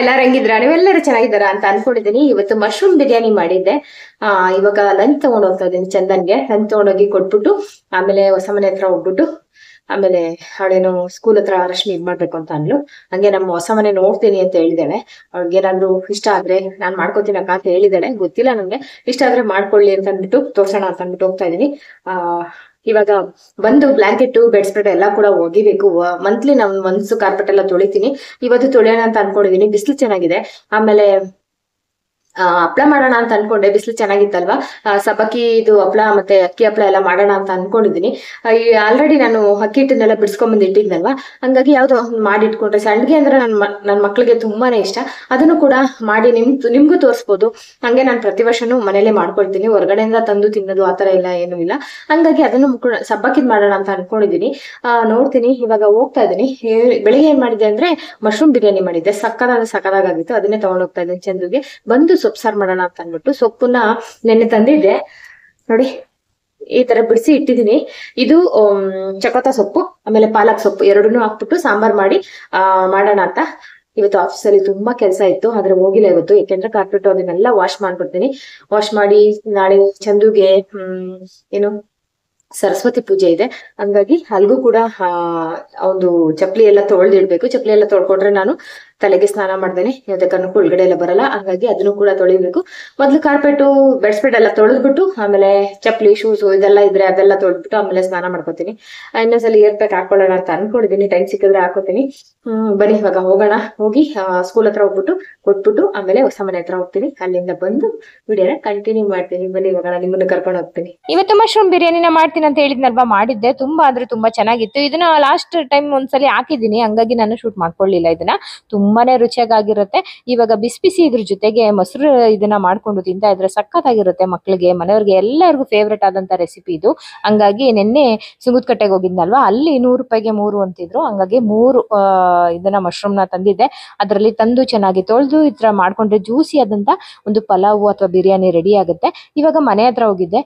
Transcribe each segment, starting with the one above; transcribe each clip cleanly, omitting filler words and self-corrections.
ಎಲ್ಲಾರು ಹೆಂಗಿದ್ರ ನೀವೆಲ್ಲರೂ ಚೆನ್ನಾಗಿದ್ದಾರಾ ಅಂತ ಅನ್ಕೊಂಡಿದ್ದೀನಿ. ಇವತ್ತು ಮಶ್ರೂಮ್ ಬಿರಿಯಾನಿ ಮಾಡಿದ್ದೆ. ಇವಾಗ ಲಂಚ್ ತಗೊಂಡ್ ಹೋಗ್ತಾ ಇದ್ದೀನಿ ಚಂದನ್ಗೆ. ಲಂಚ್ ತಗೊಂಡೋಗಿ ಕೊಟ್ಬಿಟ್ಟು ಆಮೇಲೆ ಹೊಸ ಮನೆ ಹತ್ರ ಹೋಗ್ಬಿಟ್ಟು ಆಮೇಲೆ ಅವಳೇನು ಸ್ಕೂಲ್ ಹತ್ರ ರಶ್ಮಿ ಇದ್ ಮಾಡ್ಬೇಕು ಅಂತ ಅಂದ್ಲು. ಹಂಗೆ ನಮ್ಮ ಹೊಸ ಮನೆ ನೋಡ್ತೀನಿ ಅಂತ ಹೇಳಿದಾಳೆ. ಅವ್ಳಿಗೇನಾದ್ರು ಇಷ್ಟ ಆದ್ರೆ ನಾನ್ ಮಾಡ್ಕೋತೀನಕ್ಕ ಅಂತ ಹೇಳಿದಾಳೆ. ಗೊತ್ತಿಲ್ಲ ನಂಗೆ, ಇಷ್ಟ ಆದ್ರೆ ಮಾಡ್ಕೊಳ್ಳಿ ಅಂತ ಅಂದ್ಬಿಟ್ಟು ತೋರ್ಸೋಣ ಅಂತ ಅಂದ್ಬಿಟ್ಟು ಹೋಗ್ತಾ ಇದೀನಿ. ಇವಾಗ ಬಂದು ಬ್ಲಾಂಕೆಟ್ ಬೆಡ್ ಸ್ಪ್ರೆಡ್ ಎಲ್ಲ ಕೂಡ ಒಗಿಬೇಕು. ಮಂತ್ಲಿ ನಾನು ಮನ್ಸು ಕಾರ್ಪೆಟ್ ಎಲ್ಲ ತೊಳಿತೀನಿ. ಇವತ್ತು ತೊಳೆಯೋಣ ಅಂತ ಅನ್ಕೊಂಡಿದೀನಿ. ಬಿಸಿಲು ಚೆನ್ನಾಗಿದೆ. ಆಮೇಲೆ ಹಪ್ಳ ಮಾಡೋಣ ಅಂತ ಅನ್ಕೊಂಡೆ, ಬಿಸಿಲು ಚೆನ್ನಾಗಿತ್ತಲ್ವಾ. ಸಬ್ಬಕ್ಕಿ ಇದು ಹಪ್ಳ ಮತ್ತೆ ಅಕ್ಕಿ ಹಪ್ಳ ಎಲ್ಲ ಮಾಡೋಣ ಅಂತ ಅನ್ಕೊಂಡಿದೀನಿ. ಆಲ್ರೆಡಿ ನಾನು ಅಕ್ಕಿ ಹಿಟ್ಟನ್ನೆಲ್ಲ ಬಿಡಿಸ್ಕೊಂಡ್ಬಂದು ಇಟ್ಟಿದ್ನಲ್ವಾ, ಹಂಗಾಗಿ ಯಾವ್ದೋ ಮಾಡಿ ಇಟ್ಕೊಂಡ್ರೆ ಸಂಡ್ಗೆ ಅಂದ್ರೆ ನನ್ನ ಮಕ್ಳಿಗೆ ತುಂಬಾನೇ ಇಷ್ಟ. ಅದನ್ನು ಕೂಡ ಮಾಡಿ ನಿಮ್ಗೂ ತೋರಿಸ್ಬೋದು. ಹಂಗೆ ನಾನು ಪ್ರತಿ ವರ್ಷನೂ ಮನೇಲೆ ಮಾಡ್ಕೊಳ್ತೀನಿ, ಹೊರಗಡೆಯಿಂದ ತಂದು ತಿನ್ನೋದು ಆತರ ಎಲ್ಲ ಏನೂ ಇಲ್ಲ. ಹಂಗಾಗಿ ಅದನ್ನು ಸಬ್ಬಕ್ಕಿದ್ ಮಾಡೋಣ ಅಂತ ಅನ್ಕೊಂಡಿದೀನಿ. ನೋಡ್ತೀನಿ. ಇವಾಗ ಹೋಗ್ತಾ ಇದೀನಿ. ಬೆಳಿಗ್ಗೆ ಏನ್ ಮಾಡಿದೆ ಅಂದ್ರೆ ಮಶ್ರೂಮ್ ಬಿರಿಯಾನಿ ಮಾಡಿದ್ದೆ. ಸಕ್ಕದಾಗಿತ್ತು. ಅದನ್ನೇ ತಗೊಂಡ್ ಹೋಗ್ತಾ ಇದ್ದೀನಿ ಚಂದುಗೆ. ಬಂದು ಸೊಪ್ಪು ಸಾರು ಮಾಡೋಣ ಅಂತ ಅಂದ್ಬಿಟ್ಟು ಸೊಪ್ಪನ್ನ ನೆನ್ನೆ ತಂದಿದ್ದೆ ನೋಡಿ, ಈ ತರ ಬಿಡಿಸಿ ಇಟ್ಟಿದೀನಿ. ಇದು ಚಕೋತ ಸೊಪ್ಪು ಆಮೇಲೆ ಪಾಲಕ್ ಸೊಪ್ಪು ಎರಡನ್ನೂ ಹಾಕ್ಬಿಟ್ಟು ಸಾಂಬಾರ್ ಮಾಡಿ ಮಾಡೋಣ ಅಂತ. ಇವತ್ತು ಆಫೀಸಲ್ಲಿ ತುಂಬಾ ಕೆಲಸ ಇತ್ತು, ಆದ್ರೆ ಹೋಗಿಲ್ಲ ಇವತ್ತು. ಯಾಕೆಂದ್ರೆ ಕಾರ್ಪೆಟ್ ಅದನ್ನೆಲ್ಲ ವಾಶ್ ಮಾಡ್ಬಿಡ್ತೀನಿ. ವಾಶ್ ಮಾಡಿ ನಾಳೆ ಚಂದುಗೆ ಏನು ಸರಸ್ವತಿ ಪೂಜೆ ಇದೆ. ಹಂಗಾಗಿ ಅಲ್ಗೂ ಕೂಡ ಒಂದು ಚಪ್ಪಲಿ ಎಲ್ಲ ತೊಳೆದಿಡ್ಬೇಕು. ಚಪ್ಪಲಿ ಎಲ್ಲ ತೊಳ್ಕೊಟ್ರೆ ನಾನು ತಲೆಗೆ ಸ್ನಾನ ಮಾಡ್ದೇನೆ ಯಾವುದೇ ಕಾರಣಕ್ಕೂ ಒಳಗಡೆ ಎಲ್ಲ ಬರಲ್ಲ. ಹಂಗಾಗಿ ಅದನ್ನು ಕೂಡ ತೊಳಿಬೇಕು. ಮೊದ್ಲು ಕಾರ್ಪೆಟು ಬೆಡ್ ಸ್ಪ್ರೆಡ್ ಎಲ್ಲ ತೊಳೆದ್ಬಿಟ್ಟು ಆಮೇಲೆ ಚಪ್ಪಲಿ ಶೂಸ್ ಇದೆಲ್ಲ ಇದ್ರೆ ಅದೆಲ್ಲ ತೊಳೆದ್ಬಿಟ್ಟು ಆಮೇಲೆ ಸ್ನಾನ ಮಾಡ್ಕೋತೀನಿ. ಇನ್ನೊಂದ್ಸಲ ಏರ್ ಪ್ಯಾಕ್ ಹಾಕೊಳ್ಳೋಣ ಅಂತ ಅನ್ಕೊಂಡಿದೀನಿ. ಟೈಮ್ ಸಿಕ್ಕಿದ್ರೆ ಹಾಕೋತೀನಿ. ಬನ್ನಿ ಇವಾಗ ಹೋಗೋಣ. ಹೋಗಿ ಸ್ಕೂಲ್ ಹತ್ರ ಹೋಗ್ಬಿಟ್ಟು ಕೊಟ್ಬಿಟ್ಟು ಆಮೇಲೆ ಹೊಸ ಮನೆ ಹತ್ರ ಹೋಗ್ತೀನಿ. ಅಲ್ಲಿಂದ ಬಂದು ವಿಡಿಯೋನ ಕಂಟಿನ್ಯೂ ಮಾಡ್ತೀನಿ. ಬನ್ನಿ ಇವಾಗ ನಾನು ನಿಮ್ಮನ್ನ ಕರ್ಕೊಂಡು ಹೋಗ್ತೀನಿ. ಇವತ್ತು ಮಶ್ರೂಮ್ ಬಿರಿಯಾನಿನ ಮಾಡ್ತೀನಿ ಅಂತ ಹೇಳಿದ್ನಲ್ವಾ, ಮಾಡಿದ್ದೆ. ತುಂಬಾ ಅಂದ್ರೆ ತುಂಬಾ ಚೆನ್ನಾಗಿತ್ತು. ಇದನ್ನ ಲಾಸ್ಟ್ ಟೈಮ್ ಒಂದ್ಸಲಿ ಹಾಕಿದೀನಿ, ಹಂಗಾಗಿ ನಾನು ಶೂಟ್ ಮಾಡ್ಕೊಳ್ಳಿಲ್ಲ. ಇದನ್ನ ತುಂಬಾನೇ ರುಚಿಯಾಗಿರುತ್ತೆ. ಇವಾಗ ಬಿಸಿ ಬಿಸಿ ಇದ್ರ ಜೊತೆಗೆ ಮೊಸರು ಇದನ್ನ ಮಾಡ್ಕೊಂಡು ತಿಂತಾ ಇದ್ರೆ ಸಖತ್ತಾಗಿರುತ್ತೆ. ಮಕ್ಳಿಗೆ ಮನೆಯವ್ರಿಗೆ ಎಲ್ಲರಿಗೂ ಫೇವ್ರೇಟ್ ಆದಂತ ರೆಸಿಪಿ ಇದು. ಹಂಗಾಗಿ ನಿನ್ನೆ ಸುಂಗುದ್ಕಟ್ಟೆಗೆ ಹೋಗಿದ್ನಲ್ವಾ, ಅಲ್ಲಿ 100 ರೂಪಾಯಿಗೆ 3 ಅಂತಿದ್ರು. ಹಂಗಾಗಿ 3 ಇದನ್ನ ಮಶ್ರೂಮ್ ನ ತಂದಿದ್ದೆ. ಅದರಲ್ಲಿ ತಂದು ಚೆನ್ನಾಗಿ ತೊಳೆದು ಈ ತರ ಮಾಡ್ಕೊಂಡ್ರೆ ಜ್ಯೂಸಿ ಆದಂತ ಒಂದು ಪಲಾವು ಅಥವಾ ಬಿರಿಯಾನಿ ರೆಡಿ ಆಗುತ್ತೆ. ಇವಾಗ ಮನೆ ಹತ್ರ ಹೋಗಿದ್ದೆ,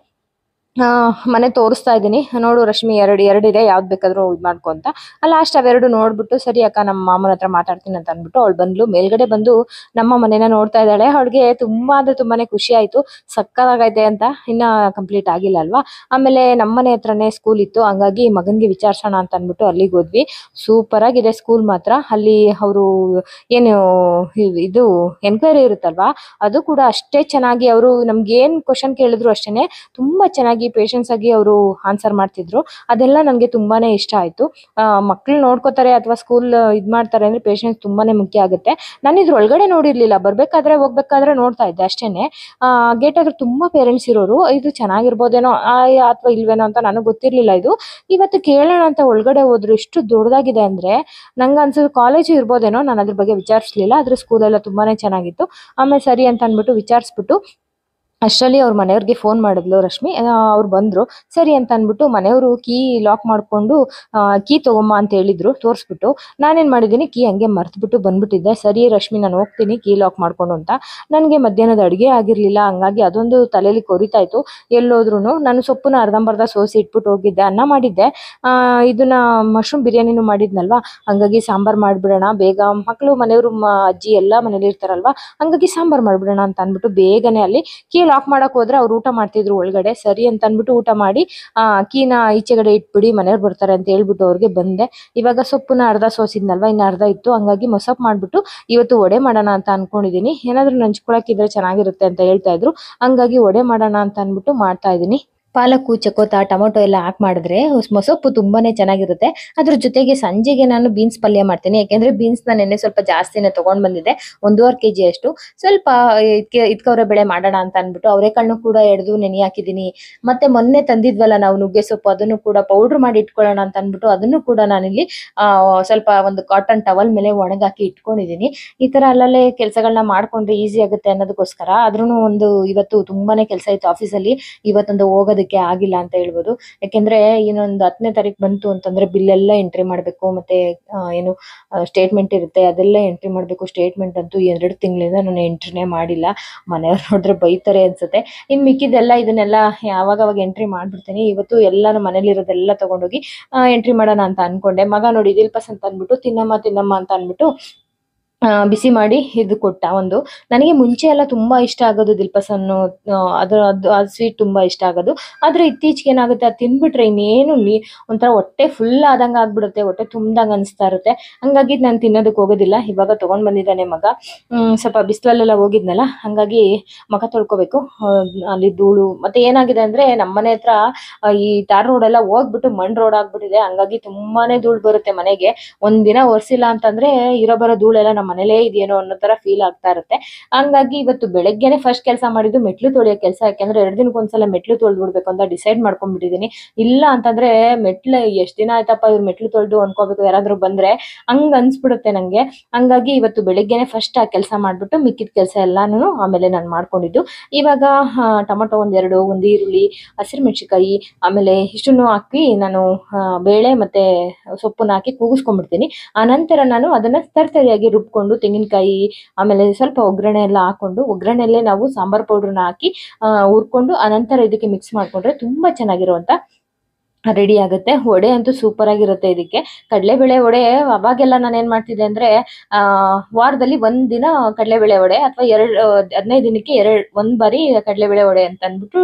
ಮನೆ ತೋರಿಸ್ತಾ ಇದ್ದೀನಿ. ನೋಡು ರಶ್ಮಿ, ಎರಡಿದೆ, ಯಾವ್ದು ಬೇಕಾದ್ರೂ ಇದು ಮಾಡ್ಕೊ ಅಂತ. ಲಾಸ್ಟ್ ಅವೆರಡು ನೋಡ್ಬಿಟ್ಟು ಸರಿ ಅಕ್ಕ ನಮ್ಮ ಮಾಮನ ಹತ್ರ ಮಾತಾಡ್ತೀನಿ ಅಂತ ಅಂದ್ಬಿಟ್ಟು ಅವಳು ಬಂದ್ಲು. ಮೇಲ್ಗಡೆ ಬಂದು ನಮ್ಮ ಮನೇನ ನೋಡ್ತಾ ಇದ್ದಾಳೆ. ಅವಳಿಗೆ ತುಂಬಾ ಅಂದ್ರೆ ತುಂಬಾನೇ ಖುಷಿ ಆಯ್ತು. ಸಕ್ಕತ್ತಾಗೈತೆ ಅಂತ. ಇನ್ನ ಕಂಪ್ಲೀಟ್ ಆಗಿಲ್ಲ ಅಲ್ವಾ. ಆಮೇಲೆ ನಮ್ಮನೆ ಹತ್ರನೇ ಸ್ಕೂಲ್ ಇತ್ತು, ಹಂಗಾಗಿ ಮಗನ್ಗೆ ವಿಚಾರಿಸೋಣ ಅಂತ ಅಂದ್ಬಿಟ್ಟು ಅಲ್ಲಿಗೆ ಹೋದ್ವಿ. ಸೂಪರ್ ಆಗಿದೆ ಸ್ಕೂಲ್ ಮಾತ್ರ. ಅಲ್ಲಿ ಅವರು ಏನು ಇದು ಎನ್ಕ್ವೈರಿ ಇರುತ್ತಲ್ವಾ, ಅದು ಕೂಡ ಅಷ್ಟೇ ಚೆನ್ನಾಗಿ ಅವರು ನಮ್ಗೆ ಏನ್ ಕ್ವಶನ್ ಕೇಳಿದ್ರು ಅಷ್ಟೇನೆ ತುಂಬಾ ಚೆನ್ನಾಗಿ ಪೇಷನ್ಸ್ ಆಗಿ ಅವರು ಆನ್ಸರ್ ಮಾಡ್ತಿದ್ರು. ಅದೆಲ್ಲ ನನ್ಗೆ ತುಂಬಾನೇ ಇಷ್ಟ ಆಯ್ತು. ಮಕ್ಳು ನೋಡ್ಕೋತಾರೆ ಅಥವಾ ಸ್ಕೂಲ್ ಇದ್ ಮಾಡ್ತಾರೆ ಅಂದ್ರೆ ಪೇಷನ್ಸ್ ತುಂಬಾನೇ ಮುಖ್ಯ ಆಗುತ್ತೆ. ನಾನು ಇದ್ರ ಒಳಗಡೆ ನೋಡಿರ್ಲಿಲ್ಲ, ಬರ್ಬೇಕಾದ್ರೆ ಹೋಗ್ಬೇಕಾದ್ರೆ ನೋಡ್ತಾ ಇದ್ದೆ ಅಷ್ಟೇನೆ. ಗೇಟ್ ಹತ್ರ ತುಂಬಾ ಪೇರೆಂಟ್ಸ್ ಇರೋರು. ಇದು ಚೆನ್ನಾಗಿರ್ಬೋದೇನೋ ಅಥವಾ ಇಲ್ವೇನೋ ಅಂತ ನನಗೆ ಗೊತ್ತಿರ್ಲಿಲ್ಲ. ಇದು ಇವತ್ತು ಕೇಳೋಣ ಅಂತ ಒಳಗಡೆ ಹೋದ್ರು. ಎಷ್ಟು ದೊಡ್ಡದಾಗಿದೆ ಅಂದ್ರೆ ನಂಗೆ ಅನ್ಸೋದು ಕಾಲೇಜು ಇರ್ಬೋದೇನೋ. ನಾನು ಅದ್ರ ಬಗ್ಗೆ ವಿಚಾರಿಸ್ಲಿಲ್ಲ. ಆದ್ರೆ ಸ್ಕೂಲ್ ಎಲ್ಲ ತುಂಬಾನೇ ಚೆನ್ನಾಗಿತ್ತು. ಆಮೇಲೆ ಸರಿ ಅಂತ ಅನ್ಬಿಟ್ಟು ವಿಚಾರಿಸ್ಬಿಟ್ಟು ಅಷ್ಟರಲ್ಲಿ ಅವ್ರ ಮನೆಯವ್ರಿಗೆ ಫೋನ್ ಮಾಡಿದ್ಲು ರಶ್ಮಿ. ಅವ್ರು ಬಂದ್ರು. ಸರಿ ಅಂತ ಅನ್ಬಿಟ್ಟು ಮನೆಯವರು ಕೀ ಲಾಕ್ ಮಾಡ್ಕೊಂಡು ಕೀ ತಗೊಂಬ ಅಂತ ಹೇಳಿದ್ರು, ತೋರಿಸ್ಬಿಟ್ಟು. ನಾನೇನ್ ಮಾಡಿದೀನಿ, ಕೀ ಹಂಗೆ ಮರ್ತ್ಬಿಟ್ಟು ಬಂದ್ಬಿಟ್ಟಿದ್ದೆ. ಸರಿ ರಶ್ಮಿ, ನಾನು ಹೋಗ್ತೀನಿ ಕೀ ಲಾಕ್ ಮಾಡ್ಕೊಂಡು ಅಂತ. ನನಗೆ ಮಧ್ಯಾಹ್ನದ ಅಡುಗೆ ಆಗಿರ್ಲಿಲ್ಲ, ಹಂಗಾಗಿ ಅದೊಂದು ತಲೆಯಲ್ಲಿ ಕೊರಿತಾ ಇತ್ತು. ಎಲ್ಲೋದ್ರು ನಾನು ಸೊಪ್ಪನ್ನ ಅರ್ಧಂಬರ್ಧ ಸೋಸಿ ಇಟ್ಬಿಟ್ಟು ಹೋಗಿದ್ದೆ. ಅನ್ನ ಮಾಡಿದ್ದೆ, ಇದನ್ನ ಮಶ್ರೂಮ್ ಬಿರಿಯಾನಿನೂ ಮಾಡಿದ್ನಲ್ವಾ, ಹಂಗಾಗಿ ಸಾಂಬಾರ್ ಮಾಡ್ಬಿಡೋಣ ಬೇಗ. ಮಕ್ಕಳು ಮನೆಯವರು ಅಜ್ಜಿ ಎಲ್ಲ ಮನೇಲಿ ಇರ್ತಾರಲ್ವಾ, ಹಂಗಾಗಿ ಸಾಂಬಾರ್ ಮಾಡ್ಬಿಡೋಣ ಅಂತ ಅನ್ಬಿಟ್ಟು ಬೇಗನೆ ಅಲ್ಲಿ ಕೀ ಲಾಕ್ ಮಾಡಕ್ ಹೋದ್ರೆ ಅವ್ರು ಊಟ ಮಾಡ್ತಿದ್ರು ಒಳಗಡೆ. ಸರಿ ಅಂತ ಅನ್ಬಿಟ್ಟು ಊಟ ಮಾಡಿ ಕೀನ ಈಚೆಗಡೆ ಇಟ್ಬಿಡಿ, ಮನೆಯವ್ರು ಬರ್ತಾರೆ ಅಂತ ಹೇಳ್ಬಿಟ್ಟು ಅವ್ರಿಗೆ ಬಂದೆ. ಇವಾಗ ಸೊಪ್ಪನ್ನ ಅರ್ಧ ಸೋಸಿದ್ನಲ್ವಾ, ಇನ್ನು ಅರ್ಧ ಇತ್ತು. ಹಂಗಾಗಿ ಮೊಸಪ್ ಮಾಡ್ಬಿಟ್ಟು ಇವತ್ತು ವಡೆ ಮಾಡೋಣ ಅಂತ ಅನ್ಕೊಂಡಿದೀನಿ. ಏನಾದ್ರು ನಂಚ್ಕೊಳಕಿದ್ರೆ ಚೆನ್ನಾಗಿರುತ್ತೆ ಅಂತ ಹೇಳ್ತಾ ಇದ್ರು, ಹಂಗಾಗಿ ವಡೆ ಮಾಡೋಣ ಅಂತ ಅನ್ಬಿಟ್ಟು ಮಾಡ್ತಾ ಇದೀನಿ. ಪಾಲಕು, ಚಕೋತ, ಟೊಮೊಟೊ ಎಲ್ಲ ಹಾಕಿ ಮಾಡಿದ್ರೆ ಮೊಸಪ್ಪು ತುಂಬಾನೇ ಚೆನ್ನಾಗಿರುತ್ತೆ. ಅದ್ರ ಜೊತೆಗೆ ಸಂಜೆಗೆ ನಾನು ಬೀನ್ಸ್ ಪಲ್ಯ ಮಾಡ್ತೀನಿ. ಯಾಕೆಂದ್ರೆ ಬೀನ್ಸ್ ನ ನೆನ್ನೆ ಸ್ವಲ್ಪ ಜಾಸ್ತಿನೇ ತಗೊಂಡ್ ಬಂದಿದ್ದೆ, 1.5 kg ಅಷ್ಟು. ಸ್ವಲ್ಪ ಇದ್ಕವ್ರೆ ಬೆಳೆ ಮಾಡೋಣ ಅಂತ ಅನ್ಬಿಟ್ಟು ಅವರೆಕಾಳನ್ನು ಕೂಡ ಎಡ್ದು ನೆನೆ ಹಾಕಿದೀನಿ. ಮತ್ತೆ ಮೊನ್ನೆ ತಂದಿದ್ವಲ್ಲ ನಾವು ನುಗ್ಗೆ ಸೊಪ್ಪು, ಅದನ್ನು ಕೂಡ ಪೌಡರ್ ಮಾಡಿ ಇಟ್ಕೊಳ್ಳೋಣ ಅಂತ ಅನ್ಬಿಟ್ಟು ಅದನ್ನು ಕೂಡ ನಾನಿಲ್ಲಿ ಸ್ವಲ್ಪ ಒಂದು ಕಾಟನ್ ಟವಲ್ ಮೇಲೆ ಒಣಗಾಕಿ ಇಟ್ಕೊಂಡಿದೀನಿ. ಈ ತರ ಅಲ್ಲಲ್ಲೇ ಕೆಲಸಗಳನ್ನ ಮಾಡ್ಕೊಂಡ್ರೆ ಈಸಿ ಆಗುತ್ತೆ ಅನ್ನೋದಕ್ಕೋಸ್ಕರ. ಆದ್ರೂ ಇವತ್ತು ತುಂಬಾನೇ ಕೆಲಸ ಇತ್ತು ಆಫೀಸಲ್ಲಿ. ಇವತ್ತೊಂದು ಹೋಗೋದಕ್ಕೆ ಆಗಿಲ್ಲ ಅಂತ ಹೇಳ್ಬೋದು. ಯಾಕೆಂದ್ರೆ ಇನ್ನೊಂದು 10ನೇ ತಾರೀಕು ಬಂತು ಅಂತಂದ್ರೆ ಬಿಲ್ ಎಲ್ಲ ಎಂಟ್ರಿ ಮಾಡ್ಬೇಕು. ಮತ್ತೆ ಏನು ಸ್ಟೇಟ್ಮೆಂಟ್ ಇರುತ್ತೆ, ಅದೆಲ್ಲ ಎಂಟ್ರಿ ಮಾಡ್ಬೇಕು. ಸ್ಟೇಟ್ಮೆಂಟ್ ಅಂತೂ 2 ತಿಂಗಳಿಂದ ನಾನು ಎಂಟ್ರಿನೇ ಮಾಡಿಲ್ಲ. ಮನೆಯವ್ರು ನೋಡಿದ್ರೆ ಬೈತಾರೆ ಅನ್ಸುತ್ತೆ. ಇನ್ ಮಿಕ್ಕಿದೆಲ್ಲ ಇದನ್ನೆಲ್ಲ ಯಾವಾಗ ಎಂಟ್ರಿ ಮಾಡ್ಬಿಡ್ತೀನಿ. ಇವತ್ತು ಎಲ್ಲಾನು ಮನೇಲಿ ಇರೋದೆಲ್ಲ ತಗೊಂಡೋಗಿ ಎಂಟ್ರಿ ಮಾಡೋಣ ಅಂತ ಅನ್ಕೊಂಡೆ. ಮಗ ನೋಡಿ ದಿಲ್ಪಸ್ ಅಂತ ಅನ್ಬಿಟ್ಟು ತಿನ್ನಮ್ಮ ಅಂತ ಅನ್ಬಿಟ್ಟು ಬಿಸಿ ಮಾಡಿ ಇದು ಕೊಟ್ಟ ಒಂದು. ನನಗೆ ಮುಂಚೆ ಎಲ್ಲ ತುಂಬಾ ಇಷ್ಟ ಆಗೋದು ದಿಲ್ಪಸನ್ನು, ಅದು ಸ್ವೀಟ್ ತುಂಬಾ ಇಷ್ಟ ಆಗೋದು. ಆದ್ರೆ ಇತ್ತೀಚೆಗೆ ಏನಾಗುತ್ತೆ, ಅದು ತಿಂದ್ಬಿಟ್ರೆ ಇನ್ನೇನು ಒಂಥರ ಹೊಟ್ಟೆ ಫುಲ್ ಆದಂಗ ಆಗ್ಬಿಡುತ್ತೆ, ಹೊಟ್ಟೆ ತುಂಬ್ದಂಗ ಅನಿಸ್ತಾ ಇರುತ್ತೆ. ಹಂಗಾಗಿ ನಾನು ತಿನ್ನೋದಕ್ಕೆ ಹೋಗೋದಿಲ್ಲ. ಇವಾಗ ತಗೊಂಡ್ ಬಂದಿದ್ದಾನೆ ಮಗ. ಸ್ವಲ್ಪ ಬಿಸಿಲಲ್ಲೆಲ್ಲ ಹೋಗಿದ್ನಲ್ಲ, ಹಂಗಾಗಿ ಮಗ ತೊಳ್ಕೊಬೇಕು. ಅಲ್ಲಿ ಧೂಳು ಮತ್ತೆ ಏನಾಗಿದೆ ಅಂದ್ರೆ ನಮ್ಮನೆ ಹತ್ರ ಈ ತಾರ್ ರೋಡ್ ಎಲ್ಲ ಹೋಗ್ಬಿಟ್ಟು ಮಣ್ ರೋಡ್ ಆಗ್ಬಿಟ್ಟಿದೆ. ಹಂಗಾಗಿ ತುಂಬಾನೇ ಧೂಳು ಬರುತ್ತೆ ಮನೆಗೆ. ಒಂದಿನ ಒರೆಸಿಲ್ಲ ಅಂತಂದ್ರೆ ಇರೋ ಬರೋ ಧೂಳೆಲ್ಲ ನಮ್ಮ ಮನೇಲೇ ಇದೆಯೇನೋ ಅನ್ನೋ ತರ ಫೀಲ್ ಆಗ್ತಾ ಇರುತ್ತೆ. ಹಂಗಾಗಿ ಇವತ್ತು ಬೆಳಗ್ಗೆನೆ ಫಸ್ಟ್ ಕೆಲಸ ಮಾಡಿದ್ದು ಮೆಟ್ಲು ತೊಳೆಯೋ ಕೆಲಸ. ಯಾಕೆಂದ್ರೆ 2 ದಿನಕ್ಕೊಂದ್ಸಲ ಮೆಟ್ಲು ತೊಳೆದು ಬಿಡ್ಬೇಕು ಅಂತ ಡಿಸೈಡ್ ಮಾಡ್ಕೊಂಡ್ಬಿಟ್ಟಿದೀನಿ. ಇಲ್ಲ ಅಂತಂದ್ರೆ ಮೆಟ್ಲು ಎಷ್ಟ್ ದಿನ ಆಯ್ತಪ್ಪ ಇವ್ರು ಮೆಟ್ಲು ತೊಳೆದು ಅನ್ಕೋಬೇಕು, ಯಾರಾದ್ರೂ ಬಂದ್ರೆ ಹಂಗ ಅನ್ಸ್ಬಿಡುತ್ತೆ ನಂಗೆ. ಹಂಗಾಗಿ ಇವತ್ತು ಬೆಳಗ್ಗೆನೆ ಫಸ್ಟ್ ಆ ಕೆಲಸ ಮಾಡ್ಬಿಟ್ಟು ಮಿಕ್ಕಿದ ಕೆಲಸ ಎಲ್ಲಾನು ಆಮೇಲೆ ನಾನು ಮಾಡ್ಕೊಂಡಿದ್ದು. ಇವಾಗ ಟೊಮೊಟೊ ಒಂದು ಈರುಳ್ಳಿ, ಹಸಿರುಮೆಣಸಿನಕಾಯಿ, ಆಮೇಲೆ ಇಷ್ಟನ್ನು ಹಾಕಿ ನಾನು ಬೇಳೆ ಮತ್ತೆ ಸೊಪ್ಪನ್ನ ಹಾಕಿ ಕೂಗಿಸ್ಕೊಂಡ್ಬಿಡ್ತೀನಿ. ಆನಂತರ ನಾನು ಅದನ್ನ ತರ್ತರಿಯಾಗಿ ರುಬ್ಕೊಂಡು ತೆಂಗಿನಕಾಯಿ ಆಮೇಲೆ ಸ್ವಲ್ಪ ಒಗ್ಗರಣೆ ಎಲ್ಲ ಹಾಕೊಂಡು, ಒಗ್ಗರಣೆಯಲ್ಲೇ ನಾವು ಸಾಂಬಾರ್ ಪೌಡರ್ನ ಹಾಕಿ ಹುರ್ಕೊಂಡು ಆನಂತರ ಇದಕ್ಕೆ ಮಿಕ್ಸ್ ಮಾಡ್ಕೊಂಡ್ರೆ ತುಂಬಾ ಚೆನ್ನಾಗಿರುವಂತ ರೆಡಿ ಆಗುತ್ತೆ. ವಡೆ ಅಂತೂ ಸೂಪರ್ ಆಗಿರುತ್ತೆ ಇದಕ್ಕೆ. ಕಡಲೆಬೇಳೆ ವಡೆ ಅವಾಗೆಲ್ಲ ನಾನು ಏನ್ ಮಾಡ್ತಿದ್ದೆ ಅಂದ್ರೆ ವಾರದಲ್ಲಿ ಒಂದ್ ದಿನ ಕಡಲೆಬೇಳೆ ವಡೆ ಅಥವಾ 15 ದಿನಕ್ಕೆ ಒಂದ್ ಬಾರಿ ಕಡಲೆಬೇಳೆ ವಡೆ ಅಂತ ಅಂದ್ಬಿಟ್ಟು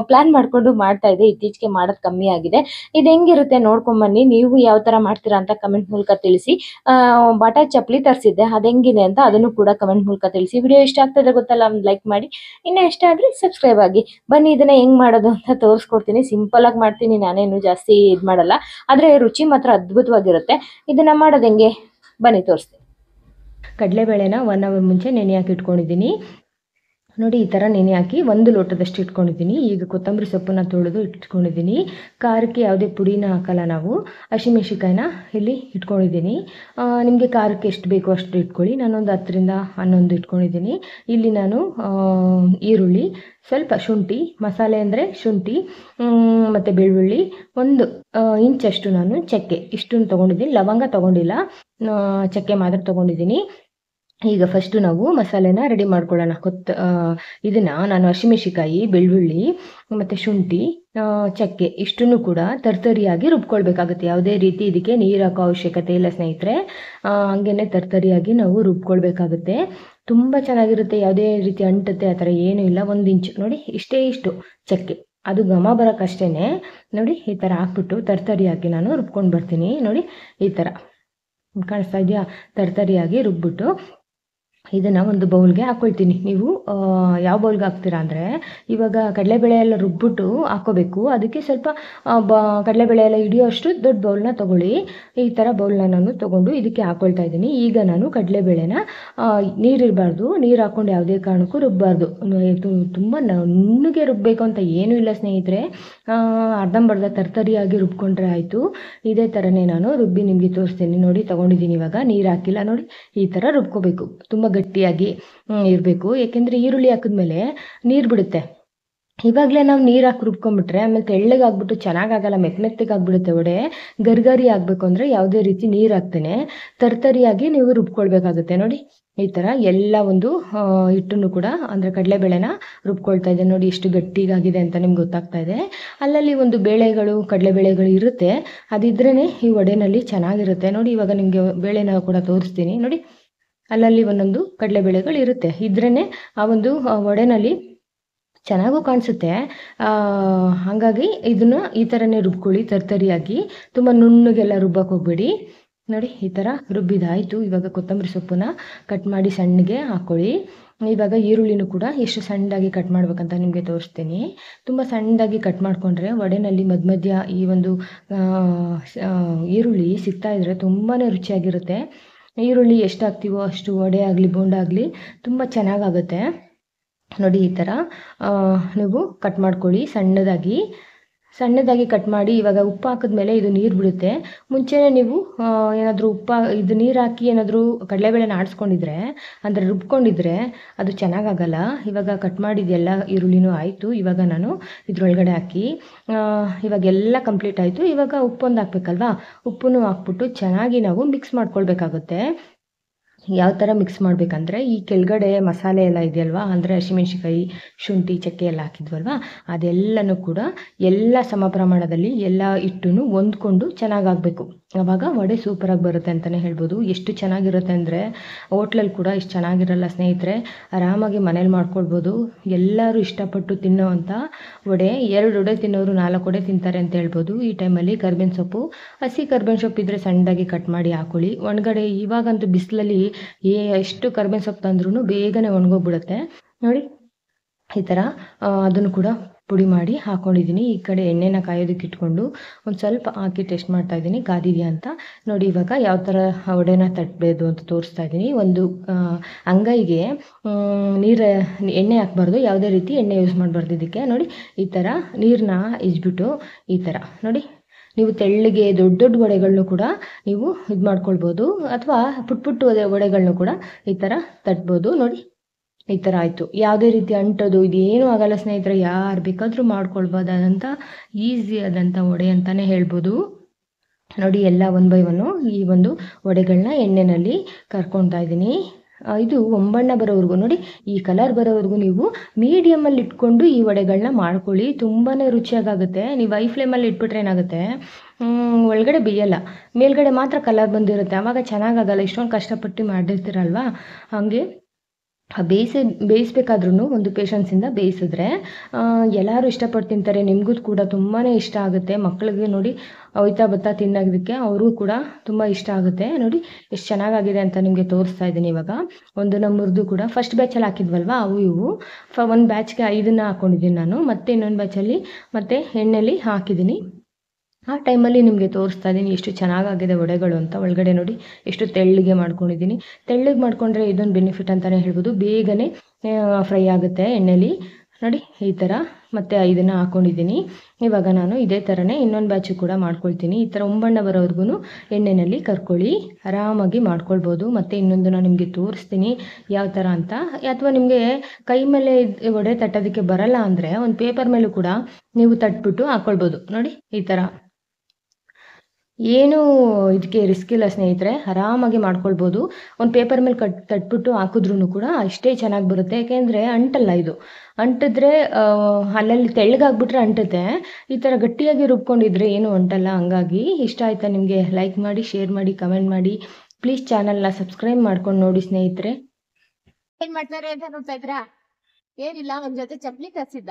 ಪ್ಲಾನ್ ಮಾಡ್ಕೊಂಡು ಮಾಡ್ತಾ ಇದ್ದೆ. ಇತ್ತೀಚೆಗೆ ಮಾಡೋದು ಕಮ್ಮಿ ಆಗಿದೆ. ಇದು ಹೆಂಗಿರುತ್ತೆ ನೋಡ್ಕೊಂಡ್ ಬನ್ನಿ, ನೀವು ಯಾವ ತರ ಮಾಡ್ತೀರಾ ಅಂತ ಕಮೆಂಟ್ ಮೂಲಕ ತಿಳಿಸಿ. ಬಾಟಾ ಚಪ್ಲಿ ತರಿಸಿದ್ದೆ, ಅದ್ ಹೆಂಗಿದೆ ಅಂತ ಅದನ್ನು ಕೂಡ ಕಮೆಂಟ್ ಮೂಲಕ ತಿಳಿಸಿ. ವಿಡಿಯೋ ಇಷ್ಟ ಆಗ್ತದೆ ಗೊತ್ತಲ್ಲ, ಒಂದು ಲೈಕ್ ಮಾಡಿ. ಇನ್ನ ಇಷ್ಟ ಆದ್ರೆ ಸಬ್ಸ್ಕ್ರೈಬ್ ಆಗಿ. ಬನ್ನಿ ಇದನ್ನ ಹೆಂಗ್ ಮಾಡೋದು ಅಂತ ತೋರಿಸ್ಕೊಡ್ತೀನಿ. ಸಿಂಪಲ್ ಆಗಿ ಮಾಡ್ತೀನಿ, ನಾನೇನು ಜಾಸ್ತಿ ಇದ್ ಮಾಡಲ್ಲ. ಆದ್ರೆ ರುಚಿ ಮಾತ್ರ ಅದ್ಭುತವಾಗಿರುತ್ತೆ. ಇದನ್ನ ಮಾಡೋದು ಹೆಂಗೆ ಬನ್ನಿ ತೋರಿಸ್ತೀನಿ. ಕಡಲೆಬೇಳೆನ 1 ಅವರ್ ಮುಂಚೆ ನೆನೆ ಹಾಕಿ ಇಟ್ಕೊಂಡಿದ್ದೀನಿ. ನೋಡಿ ಈ ಥರ ನೆನೆ ಹಾಕಿ 1 ಲೋಟದಷ್ಟು ಇಟ್ಕೊಂಡಿದ್ದೀನಿ. ಈಗ ಕೊತ್ತಂಬರಿ ಸೊಪ್ಪನ್ನ ತೊಳೆದು ಇಟ್ಕೊಂಡಿದ್ದೀನಿ. ಖಾರಕ್ಕೆ ಯಾವುದೇ ಪುಡಿನ ಹಾಕಲ್ಲ ನಾವು. ಹಸಿಮೆಣಸಿಕಾಯಿನ ಇಲ್ಲಿ ಇಟ್ಕೊಂಡಿದ್ದೀನಿ. ನಿಮಗೆ ಖಾರಕ್ಕೆ ಎಷ್ಟು ಬೇಕೋ ಅಷ್ಟು ಇಟ್ಕೊಳ್ಳಿ. ನಾನೊಂದು 10ರಿಂದ 11 ಇಟ್ಕೊಂಡಿದ್ದೀನಿ. ಇಲ್ಲಿ ನಾನು ಈರುಳ್ಳಿ, ಸ್ವಲ್ಪ ಶುಂಠಿ, ಮಸಾಲೆ ಅಂದರೆ ಶುಂಠಿ ಮತ್ತು ಬೆಳ್ಳುಳ್ಳಿ, 1 ಇಂಚಷ್ಟು ನಾನು ಚಕ್ಕೆ ಇಷ್ಟನ್ನು ತೊಗೊಂಡಿದ್ದೀನಿ. ಲವಂಗ ತೊಗೊಂಡಿಲ್ಲ, ಚಕ್ಕೆ ಮಾತ್ರ ತೊಗೊಂಡಿದ್ದೀನಿ. ಈಗ ಫಸ್ಟು ನಾವು ಮಸಾಲೆನ ರೆಡಿ ಮಾಡ್ಕೊಳ್ಳೋಣ. ಇದನ್ನು ನಾನು ಹಸಿಮೆಣಸಿಕಾಯಿ, ಬೆಳ್ಳುಳ್ಳಿ ಮತ್ತು ಶುಂಠಿ, ಚಕ್ಕೆ ಇಷ್ಟನ್ನು ಕೂಡ ತರ್ತರಿಯಾಗಿ ರುಬ್ಕೊಳ್ಬೇಕಾಗುತ್ತೆ. ಯಾವುದೇ ರೀತಿ ಇದಕ್ಕೆ ನೀರು ಹಾಕೋ ಅವಶ್ಯಕತೆ ಇಲ್ಲ ಸ್ನೇಹಿತರೆ. ಹಂಗೇನೆ ತರ್ತರಿಯಾಗಿ ನಾವು ರುಬ್ಕೊಳ್ಬೇಕಾಗುತ್ತೆ. ತುಂಬ ಚೆನ್ನಾಗಿರುತ್ತೆ. ಯಾವುದೇ ರೀತಿ ಅಂಟುತ್ತೆ ಆ ಥರ ಏನೂ ಇಲ್ಲ. 1 ಇಂಚು ನೋಡಿ, ಇಷ್ಟು ಚಕ್ಕೆ, ಅದು ಘಮ ಬರೋಕ್ಕಷ್ಟೇ. ನೋಡಿ ಈ ಥರ ಹಾಕ್ಬಿಟ್ಟು ತರ್ತರಿಯಾಗಿ ನಾನು ರುಬ್ಕೊಂಡು ಬರ್ತೀನಿ. ನೋಡಿ ಈ ಥರ ಕಾಣಿಸ್ತಾ ಇದೆಯಾ? ತರ್ತರಿಯಾಗಿ ರುಬ್ಬಿಟ್ಟು ಇದನ್ನು ಒಂದು ಬೌಲ್ಗೆ ಹಾಕ್ಕೊಳ್ತೀನಿ. ನೀವು ಯಾವ ಬೌಲ್ಗೆ ಹಾಕ್ತೀರಾ ಅಂದರೆ, ಇವಾಗ ಕಡಲೆಬೇಳೆ ಎಲ್ಲ ರುಬ್ಬಿಟ್ಟು ಹಾಕ್ಕೋಬೇಕು. ಅದಕ್ಕೆ ಸ್ವಲ್ಪ ಕಡಲೆಬೇಳೆ ಎಲ್ಲ ಹಿಡಿಯೋಷ್ಟು ದೊಡ್ಡ ಬೌಲ್ನ ತೊಗೊಳ್ಳಿ. ಈ ಥರ ಬೌಲ್ನ ನಾನು ತೊಗೊಂಡು ಇದಕ್ಕೆ ಹಾಕ್ಕೊಳ್ತಾ ಇದ್ದೀನಿ. ಈಗ ನಾನು ಕಡಲೆಬೇಳೆನ ನೀರಿರಬಾರ್ದು, ನೀರು ಹಾಕ್ಕೊಂಡು ಯಾವುದೇ ಕಾರಣಕ್ಕೂ ರುಬ್ಬಾರ್ದು. ತುಂಬ ನುಣ್ಣಗೆ ರುಬ್ಬಬೇಕು ಅಂತ ಏನೂ ಇಲ್ಲ ಸ್ನೇಹಿತರೆ. ಅರ್ಧಂಬರ್ಧ ತರ್ತರಿಯಾಗಿ ರುಬ್ಕೊಂಡ್ರೆ ಆಯಿತು. ಇದೇ ಥರನೇ ನಾನು ರುಬ್ಬಿ ನಿಮಗೆ ತೋರಿಸ್ತೀನಿ. ನೋಡಿ ತೊಗೊಂಡಿದ್ದೀನಿ, ಇವಾಗ ನೀರು ಹಾಕಿಲ್ಲ. ನೋಡಿ ಈ ಥರ ರುಬ್ಕೋಬೇಕು. ತುಂಬ ಗಟ್ಟಿಯಾಗಿ ಇರಬೇಕು. ಏಕೆಂದರೆ ಈರುಳ್ಳಿ ಹಾಕಿದ್ಮೇಲೆ ನೀರು ಬಿಡುತ್ತೆ. ಇವಾಗಲೇ ನಾವು ನೀರು ಹಾಕಿ ರುಬ್ಕೊಂಡ್ಬಿಟ್ರೆ ಆಮೇಲೆ ತೆಳ್ಳಗಾಗ್ಬಿಟ್ಟು ಚೆನ್ನಾಗಾಗಲ್ಲ, ಮೆತ್ತಗಾಗ್ಬಿಡುತ್ತೆ ವಡೆ. ಗರಿಗರಿ ಆಗಬೇಕು ಅಂದರೆ ಯಾವುದೇ ರೀತಿ ನೀರು ಹಾಕ್ತೇನೆ ತರ್ತರಿಯಾಗಿ ನೀವು ರುಬ್ಕೊಳ್ಬೇಕಾಗುತ್ತೆ. ನೋಡಿ ಈ ಥರ ಎಲ್ಲ ಒಂದು ಹಿಟ್ಟನ್ನು ಕೂಡ ಅಂದರೆ ಕಡಲೆಬೇಳೆನ ರುಬ್ಕೊಳ್ತಾ ಇದೆ. ನೋಡಿ ಎಷ್ಟು ಗಟ್ಟಿಗಾಗಿದೆ ಅಂತ ನಿಮ್ಗೆ ಗೊತ್ತಾಗ್ತಾ ಇದೆ. ಅಲ್ಲಲ್ಲಿ ಒಂದು ಬೇಳೆಗಳು, ಕಡಲೆಬೇಳೆಗಳು ಇರುತ್ತೆ. ಅದಿದ್ರೇ ಈ ವಡೆನಲ್ಲಿ ಚೆನ್ನಾಗಿರುತ್ತೆ. ನೋಡಿ ಇವಾಗ ನಿಮಗೆ ಬೇಳೆನ ಕೂಡ ತೋರಿಸ್ತೀನಿ. ನೋಡಿ ಅಲ್ಲಲ್ಲಿ ಒಂದೊಂದು ಕಡಲೆಬೇಳೆಗಳು ಇರುತ್ತೆ. ಇದ್ರೇ ಆ ಒಂದು ವಡೆನಲ್ಲಿ ಚೆನ್ನಾಗೂ ಕಾಣಿಸುತ್ತೆ. ಹಾಗಾಗಿ ಇದನ್ನು ಈ ಥರನೇ ರುಬ್ಕೊಳ್ಳಿ ತರ್ತರಿಯಾಗಿ. ತುಂಬ ನುಣ್ಣಗೆಲ್ಲ ರುಬ್ಬಕ್ಕೆ ಹೋಗ್ಬೇಡಿ. ನೋಡಿ ಈ ಥರ ರುಬ್ಬಿದಾಯಿತು. ಇವಾಗ ಕೊತ್ತಂಬರಿ ಸೊಪ್ಪನ್ನ ಕಟ್ ಮಾಡಿ ಸಣ್ಣಗೆ ಹಾಕ್ಕೊಳ್ಳಿ. ಇವಾಗ ಈರುಳ್ಳಿನೂ ಕೂಡ ಎಷ್ಟು ಸಣ್ಣದಾಗಿ ಕಟ್ ಮಾಡ್ಬೇಕಂತ ನಿಮಗೆ ತೋರಿಸ್ತೀನಿ. ತುಂಬ ಸಣ್ಣದಾಗಿ ಕಟ್ ಮಾಡಿಕೊಂಡ್ರೆ ವಡೆನಲ್ಲಿ ಮಧ್ಯ ಈ ಒಂದು ಈರುಳ್ಳಿ ಸಿಗ್ತಾ ಇದ್ರೆ ತುಂಬಾ ರುಚಿಯಾಗಿರುತ್ತೆ. ಈರುಳ್ಳಿ ಎಷ್ಟು ಹಾಕ್ತೀವೋ ಅಷ್ಟು ವಡೆ ಆಗಲಿ ಬೋಂಡ ಆಗಲಿ ತುಂಬ ಚೆನ್ನಾಗಾಗುತ್ತೆ. ನೋಡಿ ಈ ಥರ ನೀವು ಕಟ್ ಮಾಡ್ಕೊಳ್ಳಿ ಸಣ್ಣದಾಗಿ ಕಟ್ ಮಾಡಿ. ಇವಾಗ ಉಪ್ಪು ಹಾಕಿದ್ಮೇಲೆ ಇದು ನೀರು ಬಿಡುತ್ತೆ. ಮುಂಚೆನೇ ನೀವು ಏನಾದರೂ ಇದು ನೀರು ಹಾಕಿ ಏನಾದರೂ ಕಡಲೆಬೇಳೆನ ಆಡಿಸ್ಕೊಂಡಿದ್ರೆ ಅಂದರೆ ರುಬ್ಕೊಂಡಿದ್ರೆ ಅದು ಚೆನ್ನಾಗಾಗಲ್ಲ. ಇವಾಗ ಕಟ್ ಮಾಡಿದೆಲ್ಲ ಈರುಳ್ಳಿನೂ ಆಯಿತು. ಇವಾಗ ನಾನು ಇದ್ರೊಳಗಡೆ ಹಾಕಿ ಇವಾಗೆಲ್ಲ ಕಂಪ್ಲೀಟ್ ಆಯಿತು. ಇವಾಗ ಉಪ್ಪೊಂದು ಹಾಕ್ಬೇಕಲ್ವಾ, ಉಪ್ಪನ್ನು ಹಾಕ್ಬಿಟ್ಟು ಚೆನ್ನಾಗಿ ನಾವು ಮಿಕ್ಸ್ ಮಾಡ್ಕೊಳ್ಬೇಕಾಗುತ್ತೆ. ಯಾವ ಥರ ಮಿಕ್ಸ್ ಮಾಡಬೇಕಂದ್ರೆ ಈ ಕೆಳಗಡೆ ಮಸಾಲೆ ಎಲ್ಲ ಇದೆಯಲ್ವಾ, ಅಂದರೆ ಹಸಿಮೆಣ್ಸಿಕಾಯಿ, ಶುಂಠಿ, ಚಕ್ಕೆ ಎಲ್ಲ ಹಾಕಿದ್ವಲ್ವಾ, ಅದೆಲ್ಲನೂ ಕೂಡ ಎಲ್ಲ ಸಮ ಪ್ರಮಾಣದಲ್ಲಿ ಎಲ್ಲ ಹಿಟ್ಟನ್ನು ಹೊಂದ್ಕೊಂಡು ಚೆನ್ನಾಗಾಗಬೇಕು. ಆವಾಗ ವಡೆ ಸೂಪರಾಗಿ ಬರುತ್ತೆ ಅಂತಲೇ ಹೇಳ್ಬೋದು. ಎಷ್ಟು ಚೆನ್ನಾಗಿರುತ್ತೆ ಅಂದರೆ ಹೋಟ್ಲಲ್ಲಿ ಕೂಡ ಇಷ್ಟು ಚೆನ್ನಾಗಿರಲ್ಲ ಸ್ನೇಹಿತರೆ. ಆರಾಮಾಗಿ ಮನೇಲಿ ಮಾಡ್ಕೊಳ್ಬೋದು. ಎಲ್ಲರೂ ಇಷ್ಟಪಟ್ಟು ತಿನ್ನೋವಂಥ ವಡೆ. 2 ವಡೆ ತಿನ್ನೋರು 4 ವಡೆ ತಿಂತಾರೆ ಅಂತ ಹೇಳ್ಬೋದು. ಈ ಟೈಮಲ್ಲಿ ಕರ್ಬೇವಿನ ಸೊಪ್ಪು, ಹಸಿ ಕರ್ಬೇವಿನ ಸೊಪ್ಪು ಇದ್ದರೆ ಸಣ್ಣದಾಗಿ ಕಟ್ ಮಾಡಿ ಹಾಕೊಳ್ಳಿ. ಒಣಗಡೆ ಇವಾಗಂತೂ ಬಿಸಿಲಲ್ಲಿ ಎಷ್ಟು ಕರ್ಬೇವಿನ ಸೊಪ್ಪು ತಂದ್ರೂ ಬೇಗನೆ ಒಣಗೋಗ್ಬಿಡುತ್ತೆ ನೋಡಿ. ಈ ಥರ ಅದನ್ನು ಕೂಡ ಪುಡಿ ಮಾಡಿ ಹಾಕ್ಕೊಂಡಿದ್ದೀನಿ. ಈ ಕಡೆ ಎಣ್ಣೆನ ಕಾಯೋದಕ್ಕೆ ಇಟ್ಕೊಂಡು ಒಂದು ಸ್ವಲ್ಪ ಹಾಕಿ ಟೆಸ್ಟ್ ಮಾಡ್ತಾ ಇದ್ದೀನಿ ಕಾದಿದೆಯಾ ಅಂತ. ನೋಡಿ ಇವಾಗ ಯಾವ ಥರ ವಡೆನ ತಟ್ಟಬೇಕು ಅಂತ ತೋರಿಸ್ತಾ ಇದ್ದೀನಿ. ಒಂದು ಅಂಗೈಗೆ ಎಣ್ಣೆ ಹಾಕ್ಬಾರ್ದು, ಯಾವುದೇ ರೀತಿ ಎಣ್ಣೆ ಯೂಸ್ ಮಾಡಬಾರ್ದು ಇದಕ್ಕೆ. ನೋಡಿ ಈ ಥರ ನೀರನ್ನ ಇಜ್ಬಿಟ್ಟು ಈ ಥರ ನೋಡಿ, ನೀವು ತೆಳ್ಳಗೆ ದೊಡ್ಡ ದೊಡ್ಡ ವಡೆಗಳನ್ನು ಕೂಡ ನೀವು ಇದು ಮಾಡ್ಕೊಳ್ಬೋದು, ಅಥವಾ ಪುಟ್ಟ ವಡೆಗಳನ್ನು ಕೂಡ ಈ ಥರ ತಟ್ಬೋದು. ನೋಡಿ ಈ ಥರ ಆಯಿತು. ಯಾವುದೇ ರೀತಿ ಅಂಟೋದು ಇದೇನೂ ಆಗಲ್ಲ ಸ್ನೇಹಿತರೆ. ಯಾರು ಬೇಕಾದರೂ ಮಾಡ್ಕೊಳ್ಬೋದಾದಂಥ ಈಸಿ ಆದಂಥ ವಡೆ ಅಂತಲೇ ಹೇಳ್ಬೋದು. ನೋಡಿ ಎಲ್ಲ 1 ಬೈ 1 ಈ ಒಂದು ವಡೆಗಳನ್ನ ಎಣ್ಣೆಯಲ್ಲಿ ಕರ್ಕೊಳ್ತಾ ಇದ್ದೀನಿ. ಇದು ಒಂಬಣ್ಣ ಬರೋವರೆಗೂ ನೋಡಿ, ಈ ಕಲರ್ ಬರೋವರೆಗೂ ನೀವು ಮೀಡಿಯಮಲ್ಲಿ ಇಟ್ಕೊಂಡು ಈ ವಡೆಗಳನ್ನ ಮಾಡ್ಕೊಳ್ಳಿ. ತುಂಬಾ ರುಚಿಯಾಗುತ್ತೆ. ನೀವು ಹೈ ಫ್ಲೇಮಲ್ಲಿ ಇಟ್ಬಿಟ್ರೆ ಏನಾಗುತ್ತೆ, ಒಳಗಡೆ ಬೇಯಲ್ಲ, ಮೇಲ್ಗಡೆ ಮಾತ್ರ ಕಲರ್ ಬಂದಿರುತ್ತೆ. ಆವಾಗ ಚೆನ್ನಾಗಾಗಲ್ಲ. ಇಷ್ಟೊಂದು ಕಷ್ಟಪಟ್ಟು ಮಾಡಿರ್ತೀರಲ್ವ, ಹಾಗೆ ಬೇಯಿಸ್ಬೇಕಾದ್ರೂ ಒಂದು ಪೇಷನ್ಸಿಂದ ಬೇಯಿಸಿದ್ರೆ ಎಲ್ಲರೂ ಇಷ್ಟಪಟ್ಟು ತಿಂತಾರೆ. ನಿಮಗೂ ಕೂಡ ತುಂಬಾ ಇಷ್ಟ ಆಗುತ್ತೆ. ಮಕ್ಕಳಿಗೆ ನೋಡಿ ಒಯ್ತಾ ಬತ್ತಾ ತಿನ್ನೋದಕ್ಕೆ ಅವ್ರಿಗೂ ಕೂಡ ತುಂಬ ಇಷ್ಟ ಆಗುತ್ತೆ. ನೋಡಿ ಎಷ್ಟು ಚೆನ್ನಾಗಾಗಿದೆ ಅಂತ ನಿಮಗೆ ತೋರಿಸ್ತಾ ಇದ್ದೀನಿ. ಇವಾಗ ಒಂದನ್ನು ಮುರಿದು ಕೂಡ ಫಸ್ಟ್ ಬ್ಯಾಚಲ್ಲಿ ಹಾಕಿದ್ವಲ್ವ, ಅವು ಇವು ಒಂದು ಬ್ಯಾಚ್ಗೆ 5 ಹಾಕ್ಕೊಂಡಿದ್ದೀನಿ ನಾನು. ಮತ್ತೆ ಇನ್ನೊಂದು ಬ್ಯಾಚಲ್ಲಿ ಮತ್ತೆ ಎಣ್ಣೆಲಿ ಹಾಕಿದ್ದೀನಿ. ಆ ಟೈಮಲ್ಲಿ ನಿಮಗೆ ತೋರಿಸ್ತಾ ಇದ್ದೀನಿ ಎಷ್ಟು ಚೆನ್ನಾಗಾಗಿದೆ ವಡೆಗಳು ಅಂತ. ಒಳಗಡೆ ನೋಡಿ ಎಷ್ಟು ತೆಳ್ಳಗೆ ಮಾಡ್ಕೊಂಡಿದ್ದೀನಿ. ತೆಳ್ಳಗೆ ಮಾಡಿಕೊಂಡ್ರೆ ಇದೊಂದು ಬೆನಿಫಿಟ್ ಅಂತಲೇ ಹೇಳ್ಬೋದು, ಬೇಗನೆ ಫ್ರೈ ಆಗುತ್ತೆ ಎಣ್ಣೆಲಿ. ನೋಡಿ ಈ ಥರ ಮತ್ತೆ 5 ಹಾಕ್ಕೊಂಡಿದ್ದೀನಿ. ಇವಾಗ ನಾನು ಇದೇ ಥರನೇ ಇನ್ನೊಂದು ಬ್ಯಾಚು ಕೂಡ ಮಾಡ್ಕೊಳ್ತೀನಿ. ಈ ಥರ ಒಂಬಣ್ಣ ಬರೋವರೆಗೂ ಎಣ್ಣೆಯಲ್ಲಿ ಕರ್ಕೊಳ್ಳಿ, ಆರಾಮಾಗಿ ಮಾಡ್ಕೊಳ್ಬೋದು. ಮತ್ತು ಇನ್ನೊಂದು ನಾನು ನಿಮಗೆ ತೋರಿಸ್ತೀನಿ ಯಾವ ಥರ ಅಂತ. ಅಥವಾ ನಿಮಗೆ ಕೈ ಮೇಲೆ ವಡೆ ತಟ್ಟೋದಕ್ಕೆ ಬರಲ್ಲ ಅಂದರೆ ಒಂದು ಪೇಪರ್ ಮೇಲೂ ಕೂಡ ನೀವು ತಟ್ಬಿಟ್ಟು ಹಾಕ್ಕೊಳ್ಬೋದು. ನೋಡಿ ಈ ಥರ ಏನೂ ಇದಕ್ಕೆ ರಿಸ್ಕ್ ಇಲ್ಲ ಸ್ನೇಹಿತರೆ, ಆರಾಮಾಗಿ ಮಾಡ್ಕೊಳ್ಬೋದು. ಒಂದು ಪೇಪರ್ ಮೇಲೆ ತಟ್ಬಿಟ್ಟು ಹಾಕಿದ್ರೂ ಕೂಡ ಅಷ್ಟೇ ಚೆನ್ನಾಗಿ ಬರುತ್ತೆ. ಯಾಕೆಂದರೆ ಅಂಟಲ್ಲ, ಇದು ಅಂಟಿದ್ರೆ ಅಲ್ಲಲ್ಲಿ ತೆಳ್ಳಗಾಗ್ಬಿಟ್ರೆ ಅಂಟುತ್ತೆ. ಈ ಥರ ಗಟ್ಟಿಯಾಗಿ ರುಬ್ಕೊಂಡಿದ್ರೆ ಏನೂ ಅಂಟಲ್ಲ. ಹಂಗಾಗಿ ಇಷ್ಟ ಆಯಿತಾ ನಿಮಗೆ ಲೈಕ್ ಮಾಡಿ, ಶೇರ್ ಮಾಡಿ, ಕಮೆಂಟ್ ಮಾಡಿ. ಪ್ಲೀಸ್ ಚಾನಲ್ನ ಸಬ್ಸ್ಕ್ರೈಬ್ ಮಾಡ್ಕೊಂಡು ನೋಡಿ ಸ್ನೇಹಿತರೆ. ಏನ್ ಮಾಡ್ತಾರೆ ಅಂತ ನೋಡ್ತಾ ಇದ್ರಾ? ಏನಿಲ್ಲ, ಒಂದ್ ಜೊತೆ ಚಪ್ಲಿ ತರಿಸಿದ್ದ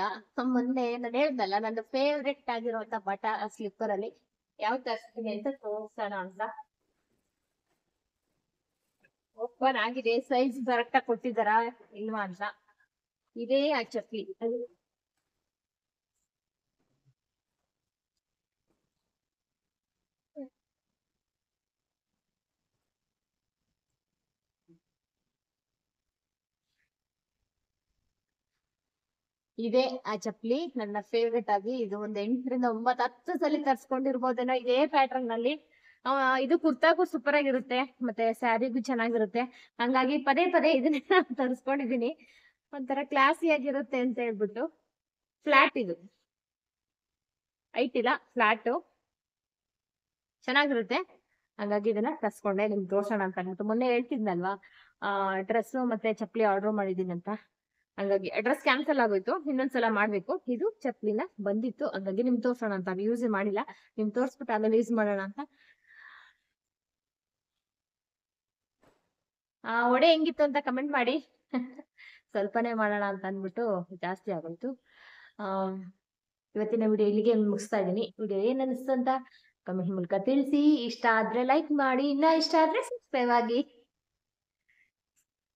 ಮೊನ್ನೆ. ನಾನು ಹೇಳ್ದಲ್ಲ ನನ್ನ ಫೇವ್ರೆಟ್ ಆಗಿರುವಂತ ಬಟ ಸ್ಲಿಪ್ಪರ್ ಅಲ್ಲಿ ಯಾವ ತರಿಸ್ತೀನಿ ಅಂತ ತೋರ್ಸೋಣ ಅಂತ. ಓಪನ್ ಆಗಿದೆ, ಸೈಜ್ ಕರೆಕ್ಟ್ ಆಗಿ ಕೊಟ್ಟಿದಾರ ಇಲ್ವಾ ಅಂತ. ಇದೇ ಆ ಚಪ್ಲಿ. ಇದೇ ಆ ಚಪ್ಲಿ ನನ್ನ ಫೇವ್ರೆಟ್ ಆಗಿ. ಇದು ಒಂದು 8 ರಿಂದ 9 10 ಸಲ ತರ್ಸ್ಕೊಂಡಿರ್ಬೋದೇನೋ ಇದೇ ಪ್ಯಾಟರ್ನ್ ನಲ್ಲಿ. ಇದು ಕುರ್ತಾಗೂ ಸೂಪರ್ ಆಗಿರುತ್ತೆ, ಮತ್ತೆ ಸ್ಯಾರಿಗೂ ಚೆನ್ನಾಗಿರುತ್ತೆ. ಹಂಗಾಗಿ ಪದೇ ಪದೇ ಇದನ್ನ ತರಿಸ್ಕೊಂಡಿದೀನಿ. ಒಂಥರ ಕ್ಲಾಸಿ ಆಗಿರುತ್ತೆ ಅಂತ ಹೇಳ್ಬಿಟ್ಟು. ಫ್ಲಾಟ್ ಇದು, ಹೈಟ್ ಇಲ್ಲ, ಫ್ಲಾಟ್ ಚೆನ್ನಾಗಿರುತ್ತೆ. ಹಂಗಾಗಿ ಇದನ್ನ ತರ್ಸ್ಕೊಂಡೆ, ನಿಮ್ಗೆ ತೋರ್ಸೋಣ ಅಂತ ಅಂದ್ಬಿಟ್ಟು. ಮೊನ್ನೆ ಹೇಳ್ತಿದ್ನಲ್ವಾ ಡ್ರೆಸ್ ಮತ್ತೆ ಚಪ್ಲಿ ಆರ್ಡರ್ ಮಾಡಿದೀನಿ ಅಂತ. ಹಂಗಾಗಿ ಅಡ್ರೆಸ್ ಕ್ಯಾನ್ಸಲ್ ಆಗೋಯ್ತು, ಇನ್ನೊಂದ್ಸಲ ಮಾಡ್ಬೇಕು. ಇದು ಚಪ್ಲಿನ ಬಂದಿತ್ತು, ಹಂಗಾಗಿ ನಿಮ್ಗೆ ತೋರ್ಸೋಣ ಅಂತ. ಯೂಸ್ ಮಾಡಿಲ್ಲ, ನಿಮ್ಗೆ ತೋರ್ಸ್ಬಿಟ್ಟು ಆಮೇಲೆ ಯೂಸ್ ಮಾಡೋಣ ಅಂತ. ವಡೆ ಹೆಂಗಿತ್ತು ಅಂತ ಕಮೆಂಟ್ ಮಾಡಿ. ಸ್ವಲ್ಪನೇ ಮಾಡೋಣ ಅಂತ ಅಂದ್ಬಿಟ್ಟು ಜಾಸ್ತಿ ಆಗೋಯ್ತು. ಇವತ್ತಿನ ವಿಡಿಯೋ ಇಲ್ಲಿಗೆ ಮುಗಿಸ್ತಾ ಇದ್ದೀನಿ. ವಿಡಿಯೋ ಏನ್ ಅನಿಸ್ತು ಅಂತ ಕಮೆಂಟ್ ಮೂಲಕ ತಿಳಿಸಿ. ಇಷ್ಟ ಆದ್ರೆ ಲೈಕ್ ಮಾಡಿ, ಇಷ್ಟ ಆದ್ರೆ ಸಬ್ಸ್ಕ್ರೈಬ್ ಆಗಿ.